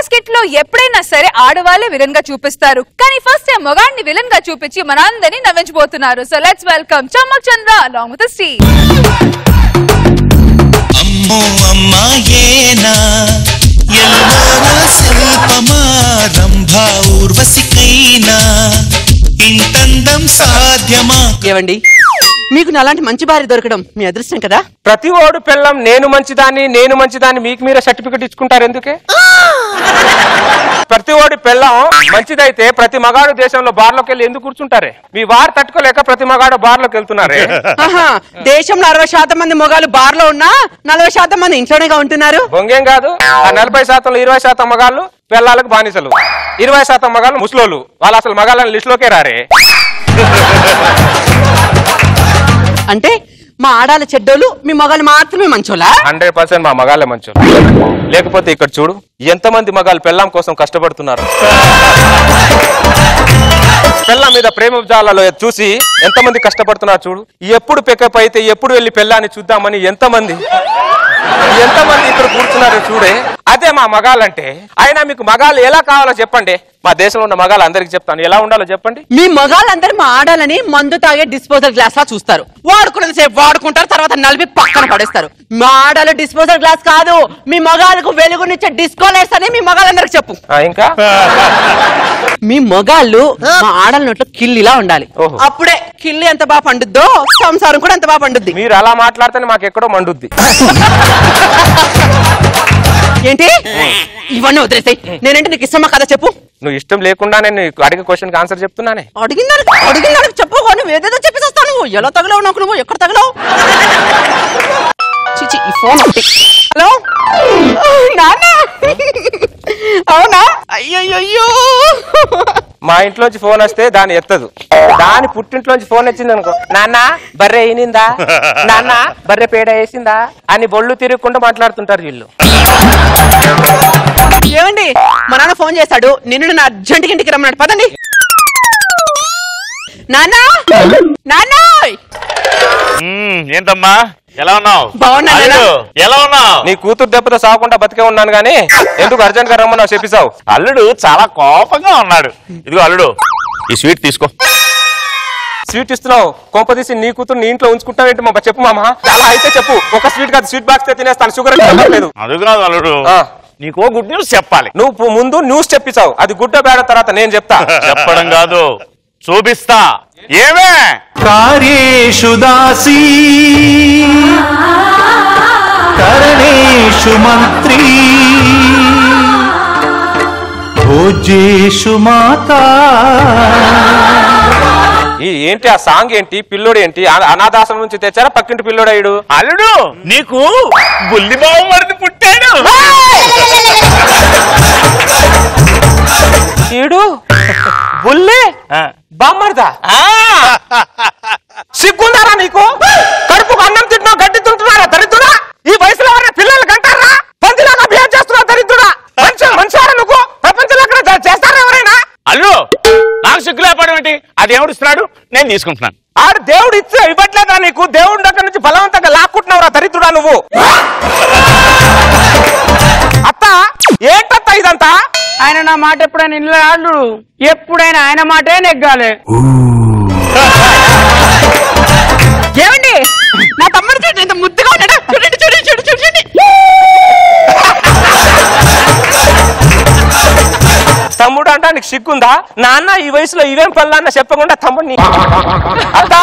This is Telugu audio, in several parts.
స్కిట్ లో ఎప్పుడైనా సరే ఆడవాళ్ళే విలన్ గా చూపిస్తారు, కానీ ఫస్ట్ టైం మగాడిని విలన్ గా చూపించి మనందరినీ నవ్వించబోతున్నారు. So let's welcome Chammak Chandra along with Sri. అమ్మో అమ్మాయేనా ఎల్లోరా శిల్పమా రంభా ఊర్వశికైనా ఇంతందం సాధ్యమా. ఏవండి, మీకు అలాంటి మంచి భార్య దొరకడం మీ అదృష్టం కదా. ప్రతి ఓడు పిల్లం నేను మంచిదాన్ని మీకు మీరే సర్టిఫికెట్ ఇచ్చుకుంటారు ఎందుకే? ప్రతి ఓడి పిల్లం మంచిదైతే ప్రతి మగాడు దేశంలో బార్లోకి వెళ్ళి ఎందుకు కూర్చుంటారే? మీ వారు తట్టుకోలేక ప్రతి మగాడు బార్లోకి వెళ్తున్నారే. దేశంలో 60% మంది మొగాలు బార్ లో ఉన్నా 40% మంది ఇంట్లోనేగా ఉంటున్నారు. బొంగేం కాదు, ఆ 40%లో 20% మగాళ్ళు పిల్లలకు బానిసలు, 20% మగాళ్ళు ముసలోళ్ళు. వాళ్ళు అసలు మగాళ్ళని లిస్ట్ లోకే రారే. అంటే మా ఆడాల చెడ్డోళ్ళు, మీ మగాళ్ళు మాత్రమే మంచోళ్ళా? 100% మా మగాళ్ళే మంచోళ్ళు. లేకపోతే ఇక్కడ చూడు ఎంతమంది మగాళ్ళు పెళ్ళాం కోసం కష్టపడుతున్నారు. పెళ్ళాం మీద ప్రేమ జాలలో చూసి ఎంతమంది కష్టపడుతున్నారు చూడు. ఎప్పుడు పికప్ అయితే ఎప్పుడు వెళ్ళి పెళ్ళాన్ని చూద్దామని ఎంతమంది ఇక్కడ కూర్చున్నారు చూడే. అదే మా మగాళ్ళంటే. అయినా మీకు మగాళ్ళు ఎలా కావాలో చెప్పండి. మా దేశంలో ఉన్న మగాళ్ళు అందరికి చెప్తాను ఎలా ఉండాలో చెప్పండి. మీ మగాళ్ళందరూ మా ఆడాలని మందు తాగే డిస్పోజల్ గ్లాస్ లా చూస్తారు. వాడుకున్నది సేపు వాడుకుంటారు, తర్వాత నలిపి పక్కన పడేస్తారు. మా ఆడాలు డిస్పోజల్ గ్లాస్ కాదు, మీ మగాళ్ళకు వెలుగునిచ్చే డిస్కో లైట్స్ అని మీ మగాళ్ళందరికి చెప్పు. ఇంకా మీ మగాళ్ళు మా ఆడల నోట్లో కిల్లిలా ఉండాలి. అప్పుడే కిల్లి ఎంత బాగా పండుద్దో సంసారం కూడా ఎంత బాగా పండుద్ది. మీరు అలా మాట్లాడితేనే మాకు ఎక్కడో మండుద్ది. ఏంటి ఇవన్నీ వదిలేసాయి. నేనంటే నీకు ఇష్టమా కదా చెప్పు. నువ్వు ఇష్టం లేకుండా నేను అడిగే క్వశ్చన్ ఆన్సర్ చెప్తున్నానే. అడిగిందానికి చెప్పు. నువ్వు ఏదేదో చెప్పేసేస్తావు. నువ్వు ఎలా తగలవు నాకు, నువ్వు ఎక్కడ తగలవు? చిచి ఈ ఫోన్. హలో నాన్న, అవునా? అయ్యయ్యో, మా ఇంట్లోంచి ఫోన్ వస్తే దాన్ని ఎత్తదు. దాని పుట్టింట్లోంచి ఫోన్ వచ్చింది అనుకో, నాన్న బర్రె అయినిందా, నాన్న బర్రె పేడ వేసిందా అని బొళ్ళు తిరగకుండా మాట్లాడుతుంటారు వీళ్ళు. ఏమండి, మా నాన్న ఫోన్ చేశాడు. నిన్ను నా అర్జెంట్కి ఇంటికి రమ్మన్నాడు. పదండి. నాన్నా, నాన్నా. ఏంటమ్మా ఎలా ఉన్నావు? బాగున్నా. ఎలా ఉన్నావు? నీ కూతురు దెబ్బతో సాగకుండా బతికే ఉన్నాను గానీ ఎందుకు అర్జెంట్ గా రమ్మన్నావు చెప్పిసావు. అల్లుడు చాలా కోపంగా ఉన్నాడు. ఇదిగో అల్లుడు, ఈ స్వీట్ తీసుకో. స్వీట్ ఇస్తున్నావు, కొంప తీసి నీ కూతురు నీ ఇంట్లో ఉంచుకుంటావేంటి మా? చెప్పు మామ. అలా అయితే చెప్పు. ఒక స్వీట్ కాదు, స్వీట్ బాక్స్ తినేస్తాను. షుగర్ లేదు. అది కాదు అల్లుడు, నీకో గుడ్ న్యూస్ చెప్పాలి. నువ్వు ముందు న్యూస్ చెప్పిసావు, అది గుడ్డ బేడ తర్వాత నేను చెప్తా. చెప్పడం కాదు, చూపిస్తా. ఏమే కార్యేషు దాసీ కరణేషు మంత్రీ భోజేషు మాతా. ఏంటి ఆ సాంగ్ ఏంటి? పిల్లోడు ఏంటి? అనాథాశ్రమం నుంచి తెచ్చారా పక్కింటి పిల్లోడు అయ్యాడు? అల్లుడు నీకు బుల్లి బావమరిది పుట్టాడు. ఈడు బుల్లి బామ్మర్దా? సిగ్గుందారా నీకు? కడుపుకు అన్నం తింటున్నావు, గడ్డి తింటున్నారా దరిద్రుడా? ఈ వయసులో పిల్లలు కంటారా? పందిలాగా బిహేవ్ చేస్తున్నావు దరిద్రుడా. మనిషివారా నువ్వు? ప్రపంచంలో అక్కడ చేస్తారా ఎవరైనా? అల్లుడు నాకు సిగ్గు లేపడం ఏంటి? అది ఎవడు ఇస్తున్నాడు, నేను తీసుకుంటున్నాను. ఆడు దేవుడు ఇచ్చే ఇవ్వట్లేదా నీకు? దేవుడి దగ్గర నుంచి బలవంతంగా లాక్కుంటున్నావురా దరిద్రుడా నువ్వు. అత్త ఏంటత్త ఇదంతా? ఆయన నా మాట ఎప్పుడైనా ఇంట్లో అల్లుడు, ఎప్పుడైనా ఆయన మాటే నెగ్గాలి. ఏమండి, నా తమ్ముడు చూడండి ఎంత ముద్దుగా ఉన్నాడా. చూడండి చూడండి చూడండి చూడండి. తమ్ముడు అంటా నీకు సిగ్గుందా? నాన్న ఈ వయసులో ఇవేం పనులన్నా చెప్పకుండా తమ్ముడిని అత్త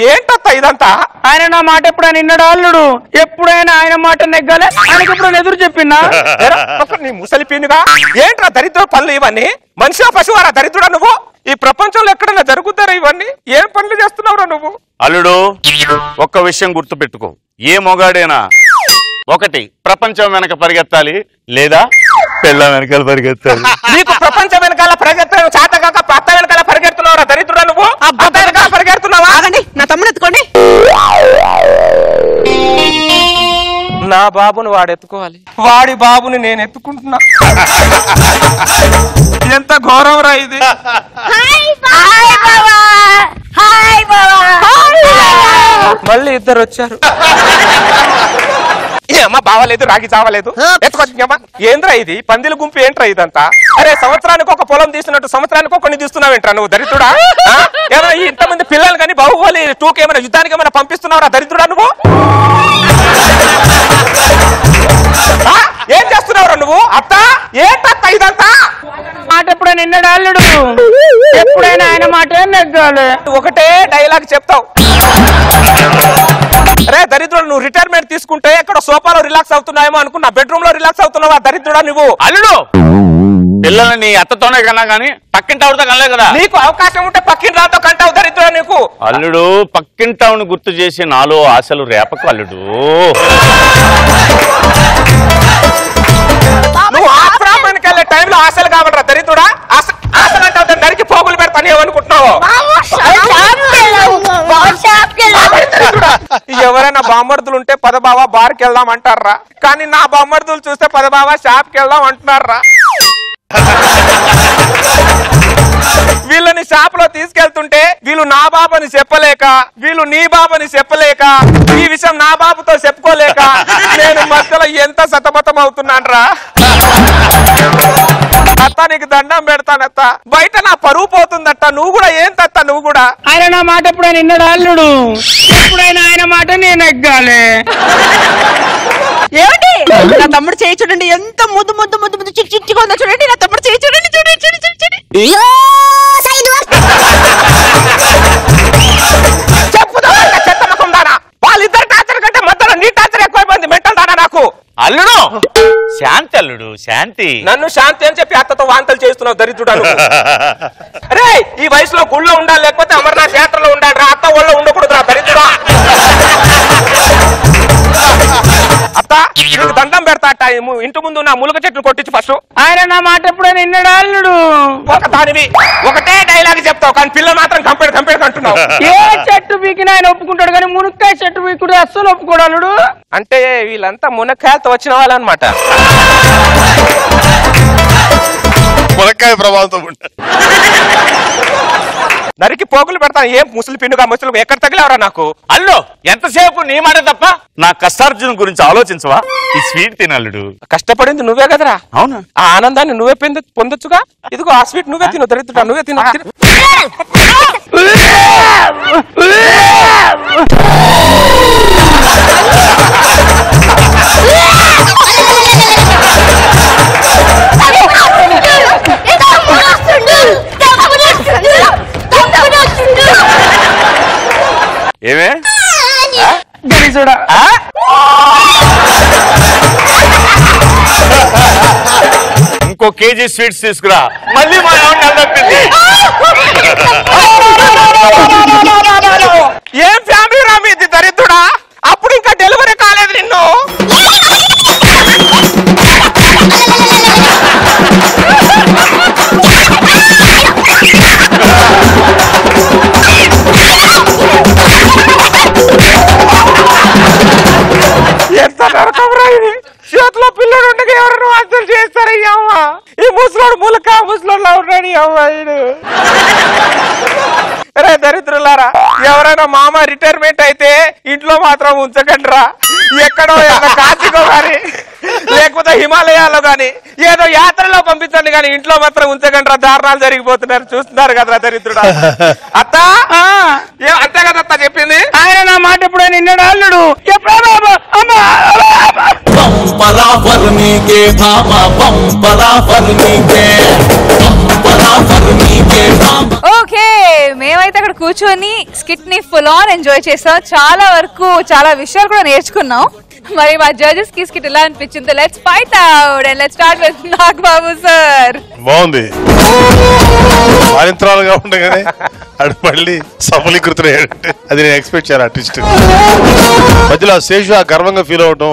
ఏంటత్త ఇదంతా? ఆయన నా మాట ఎప్పుడైనా నిన్నడు అల్లుడు, ఎప్పుడైనా ఆయన మాట నెగ్గాలి. ఆయనకి ఎప్పుడైనా ఎదురు చెప్పిందా? నీ ముసలి పీనుగా ఏంట్రా దరిద్ర పనులు ఇవన్నీ? మనిషి పశువారా దరిద్రుడా నువ్వు? ఈ ప్రపంచంలో ఎక్కడైనా జరుగుతారా ఇవన్నీ? ఏం పనులు చేస్తున్నావురా నువ్వు? అల్లుడు ఒక్క విషయం గుర్తు పెట్టుకో, ఏ మొగాడైనా ఒకటి ప్రపంచం వెనక పరిగెత్తాలి, లేదా పెళ్ళ వెనకాల పరిగెత్తాలి. నీకు ప్రపంచం వెనకాల పరిగెత్తడం చేత కాక అత్త వెనకాల పరిగెడుతున్నావురా దరిద్రుడా నువ్వు? అత్త వెనకాల పరిగెడుతున్నావా? నా తమ్ముడు ఎత్తుకోండి. నా బాబుని వాడు ఎత్తుకోవాలి, వాడి బాబుని నేను ఎత్తుకుంటున్నా. ఎంత ఘోరం రా ఇది. మళ్ళీ ఇద్దరు వచ్చారు. అమ్మ బావలేదు రాగి చావలేదు ఎత్తుకొచ్చిందమ్మా. ఏంద్రా ఇది పందిల గుంపు ఏంట్రా ఇదంతా? అరే సంవత్సరానికి ఒక పొలం తీస్తున్నట్టు సంవత్సరానికి కొన్ని తీస్తున్నావేంట్రా నువ్వు దరిద్రుడా? ఏమైనా ఇంతమంది పిల్లలు కానీ బాహుబలి 2కి ఏమైనా యుద్ధానికి ఏమైనా పంపిస్తున్నావురా దరిద్రుడా నువ్వు? ఏం చేస్తున్నావురా నువ్వు? అత్త ఏంటత్త ఇదంతా? మాట ఎప్పుడైనా నిన్నడు అల్లుడు, ఎప్పుడైనా ఆయన మాట నెగ్గాలి. ఒకటే డైలాగ్ చెప్తావు. అరే దరిద్రుడు, నువ్వు రిటైర్మెంట్ తీసుకుంటే ఎక్కడ సోఫాలో రిలాక్స్ అవుతున్నాయేమో అనుకున్నా, బెడ్రూమ్ లో రిలాక్స్ అవుతున్నావా దరిద్రుడా నువ్వు? అల్లుడు పిల్లల్ని అత్తతోనే కన్నా గానీ పక్కింటి ఆవిడతో కనలే కదా. నీకు అవకాశం ఉంటే పక్కింటి రాతో కంటావు దరిద్రుడా నీకు. అల్లుడు పక్కింటావుని గుర్తు చేసి నాలో ఆశలు రేపకు అల్లుడు. నువ్వు ఆశ్రమానికి వెళ్ళే టైంలో ఆశలు కావాలరా దరిద్రుడా? ఆశలు అంటే నరికి పోగులు పెడతాను ఏమనుకుంటున్నావు? ఎవరైనా బామ్మర్దులు ఉంటే పదబావా బార్కి వెళ్దాం అంటారా, కానీ నా బామ్మర్దులు చూస్తే పదబావా షాప్కి వెళ్దాం అంటున్నారా. వీళ్ళని షాప్ లో తీసుకెళ్తుంటే వీళ్ళు నా బాబని చెప్పలేక, వీళ్ళు నీ బాబని చెప్పలేక, ఈ విషయం నా బాబుతో చెప్పుకోలేక నేను మధ్యలో ఎంత సతమతం అవుతున్నాను రా. అత్త నీకు దండం పెడతానత్త, బయట నా పరువు పోతుందట్ట. నువ్వు కూడా ఏం తత్త నువ్వు కూడా? ఆయన నా మాట ఎప్పుడైనా నిన్నడు అల్లుడు, ఎప్పుడైనా ఆయన మాట నేను ఎగ్గాలి. ఏమండి నా తమ్ముడు చేయి చూడండి, ఎంత ముద్దు ముద్దు ముద్దు ముద్దు చిక్కు చిక్కుగా ఉందో చూడండి. నా తమ్ముడు చేయి చూడండి, చూడండి చూడండి చూడండి. చెప్పుదా చెత్త ముఖం దానా? వాళ్ళిద్దరు టార్చర్ కంటే మధ్యలో నీ టార్చర్ ఎక్కువైపోయింది. మెంటల్ దానా నాకు? అల్లుడు శాంతి అల్లుడు శాంతి. నన్ను శాంతి అని చెప్పి అత్తతో వాంతలు చేస్తున్నావు దరిద్రుడా నువ్వు. అరే ఈ వయసులో గుళ్ళో ఉండాలి, లేకపోతే అమర్నాథ్ యాత్రలో ఉండాలి రా. అత్త ఒళ్ళో ఉండకూడదు రా దరిద్రుడా. అత్త నీకు దండం పెడతా అట్ట, ఇంటి ముందు నా ములుగ చెట్లు కొట్టించి ఫస్ట్. ఆయన నా మాట ఎప్పుడైనా నిన్నడు అల్లుడు. ఒక దానివి ఒకటే డైలాగ్ చెప్తావు, కానీ పిల్ల మాత్రం కంపేర్ అంటున్నావు. ఏ చెట్టు పీకినా ఆయన ఒప్పుకుంటాడు, కానీ మునక్కాయ చెట్టు పీకుడు అస్సలు ఒప్పుకోడు అల్లుడు. అంటే వీళ్ళంతా మునక్కాయలతో వచ్చిన వాళ్ళు అనమాట. మునక్కాయ ప్రభావంతో నరికి పోగులు పెడతాను. ఏం ముసలి పిన్నుగా ముసలి ఎక్కడ తగిలేవరా నాకు? అల్లుడు ఎంతసేపు నీ మాట తప్ప నా కష్టార్జున గురించి ఆలోచించవా? ఈ స్వీట్ తినల్లుడు. కష్టపడింది నువ్వే కదరా. అవునా? ఆ ఆనందాన్ని నువ్వే పొందొచ్చుగా. ఇదిగో ఆ స్వీట్ నువ్వే తిను దరిద్రుడా, నువ్వే తిను. ఏమే చూడా ఇంకో కేజీ స్వీట్స్ తీసుకురా, మళ్ళీ మా తప్పింది. ఏం ఫ్యామిలీ రా మీది దరిద్రుడా? అప్పుడు ఇంకా డెలివరీ కాలేదు నిన్ను. ఎంత నరకం ఇది. చేతిలో పిల్లడు ఉండగా ఎవరైనా వాంతులు చేస్తారు. ఈ అవ్వ ఈ ముసలోడు ములక ముసలోడులా ఉన్నాడు ఈ అవ్వ. రే దరిద్రులారా, ఎవరైనా మామ రిటైర్మెంట్ అయితే ఇంట్లో మాత్రం ఉంచకండి రా. ఎక్కడో కాశీకో గాని లేకపోతే హిమాలయాల్లో గాని ఏదో యాత్రలో పంపించండి, కానీ ఇంట్లో మాత్రం ఉంచకండి రా. దారుణాలు జరిగిపోతున్నారు, చూస్తున్నారు కదా దరిద్రుడా. అత్త అంతే కదా అత్త చెప్పింది. ఆయన నా మాట ఎప్పుడైనా నిన్నడు అల్లుడు, ఓకే మేమైతే అక్కడ కూర్చొని స్కిట్ ని ఫుల్ ఆన్ ఎంజాయ్ చేసాం. చాలా వరకు చాలా విషయాలు కూడా నేర్చుకున్నాం. మరి మా జడ్జెస్ కి స్కిట్ ఎలా అనిపించింది? Let's fight out and let's start with Nagababu sir. బాగుంది, చారిత్రాలుగా ఉండగానే అడు మళ్ళీ సఫలీకృతులయ్యాడంటే అది నేను ఎక్స్పెక్ట్ చేయాలి. ఆర్టిస్ట్ మధ్యలో శేషు గర్వంగా ఫీల్ అవటం,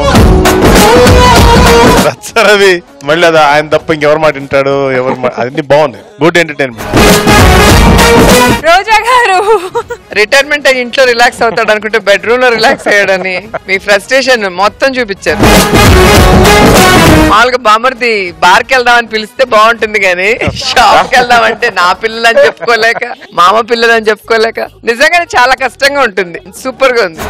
రచ్చరవి మళ్ళీ అది ఆయన తప్ప ఇంకెవరు మాట వింటాడు, ఎవరు అన్ని బాగుంది. Good entertainment. రోజా గారు రిటైర్మెంట్ అయ్యి ఇంట్లో రిలాక్స్ అవుతాడు అనుకుంటే బెడ్రూమ్ లో రిలాక్స్ అయ్యాడని మీ ఫ్రస్ట్రేషన్ మొత్తం చూపించారు. మామూలుగా బామర్ది బార్కి వెళ్దామని పిలిస్తే బాగుంటుంది, కానీ షాప్ కి వెళ్దామంటే నా పిల్లలని చెప్పుకోలేక మామ పిల్లలని చెప్పుకోలేక నిజంగానే చాలా కష్టంగా ఉంటుంది. సూపర్ గా ఉంది.